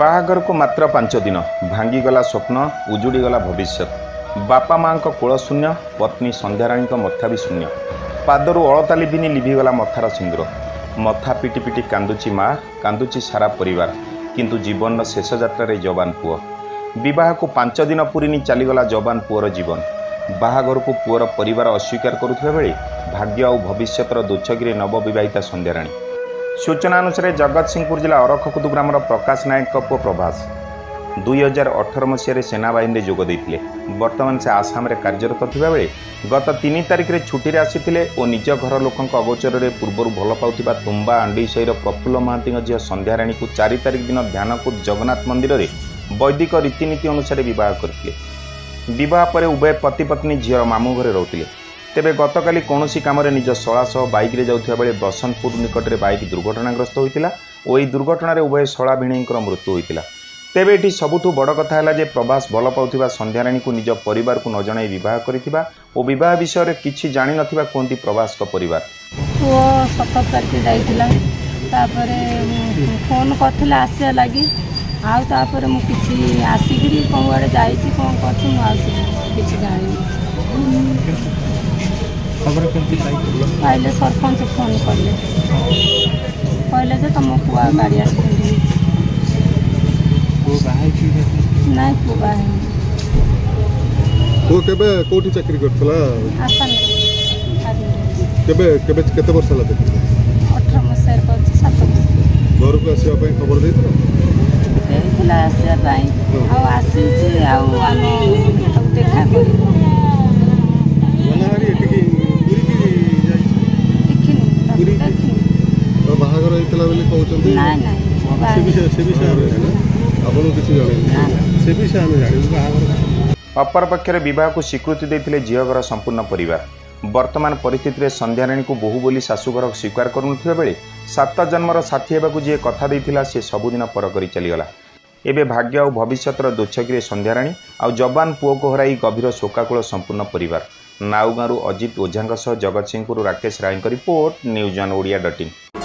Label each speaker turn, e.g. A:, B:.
A: बाहाघर को मात्र 5 दिन भांगीगला स्वप्न उजुड़ीगला भविष्य बापा माँ कोल शून्य पत्नी संध्याराणी मथा भी शून्य पादर अलता लिभिनी लिभिगला मथार सिंदूर मथा पिटी पिटी कांदुची माँ कांदुची सारा परिवार किंतु जीवन शेष यात्रा जवान पुओ विवाह को 5 दिन पूरी चलीगला जवान पुओर जीवन बाहाघर को पुओर परिवार अस्वीकार करुवा बेले भाग्य और भविष्यर दुच्छगिरी नवविवाहिता संध्याराणी सूचना अनुसार जगतसिंहपुर जिला अरखकुदु ग्रामर प्रकाश नायक पुओ प्रभास 2018 मसीह सेनाबाहिनी में जोग देते बर्तमान से आसाम रे कार्यरत थिबा बेले गत 3 तारिख रे छुट्टी आसीथिले और निज घर लोकों अगोचर रे पूर्वर भल पाउथिबा तुम्बा आंडीसईर प्रफुल्ल महांती झील संध्याराणी को 4 तारिख दिन ध्यानकूद जगन्नाथ मंदिर में वैदिक रीतिनीति अनुसार बह करते बह पर उभय पति पत्नी झीर मामू घरे रोते तेबे गतकाली कौन काम निज शला सह बाइक रे जाउथिबा बेले बसंतपुर निकट में बाइक दुर्घटनाग्रस्त होता और यह दुर्घटन उभय शला भिणींकर मृत्यु होता तेबे एटी सबुठु बड़ कथा है जे प्रभास भल पाउथिबा संध्याराणी को निज परिवार को न जणाई विवाह करिथिबा और विवाह विषय रे किछि जानि नथिबा कोंती प्रभास को परिवार
B: वो 17 तारिख जाइतिला तापरे फोन करथिला आसिया लागि आ तापरे मु किछि आसीगिरी कोंवाडे जाईछि कोन करछि मु आसी किछि जानि
C: खबर केमती
B: पाइले सरपंच फोन करले कहले जे तुम पुआ गाड़ी आसी नहीं पुआ
C: वो केबे कोठी चाकरी करथला
B: आसान
C: केबे केबे केते वर्ष ला देखि
B: 18 मसेर को 7
C: घर को आसीबा पई खबर देइतलो
B: देइतला आसीबा पई आ आसी छी आ आनो सब देखा करी
C: वनारी एटिकी पूरी की जाई
B: देखिनी देखिनी
C: तो बाहागर होइतला बेले कहउचंदी
B: नहीं
C: से विषय आपन किछि जाने से विषय हम जानि बाहागर
A: अपर पक्षरे विवाह को स्वीकृति देथिले झीघर संपूर्ण परिवार वर्तमान परिस्थिति में संध्याराणी को बोहू बोली शाशुघर स्वीकार करुनथिबा बेले 7 जन्मर साथी हेबाकू जे कथा देइथिला से सबुदिन पर करी चलीगला एबे भाग्य और भविष्यर दुच्छगिरी संध्याराणी आ जवान पुओ को हराई गभीर शोकाकुल संपूर्ण परिवार नाउगाँरु अजित ओझा सह Jagatsinghpur Rakesh Rai report news on ओडिया.in।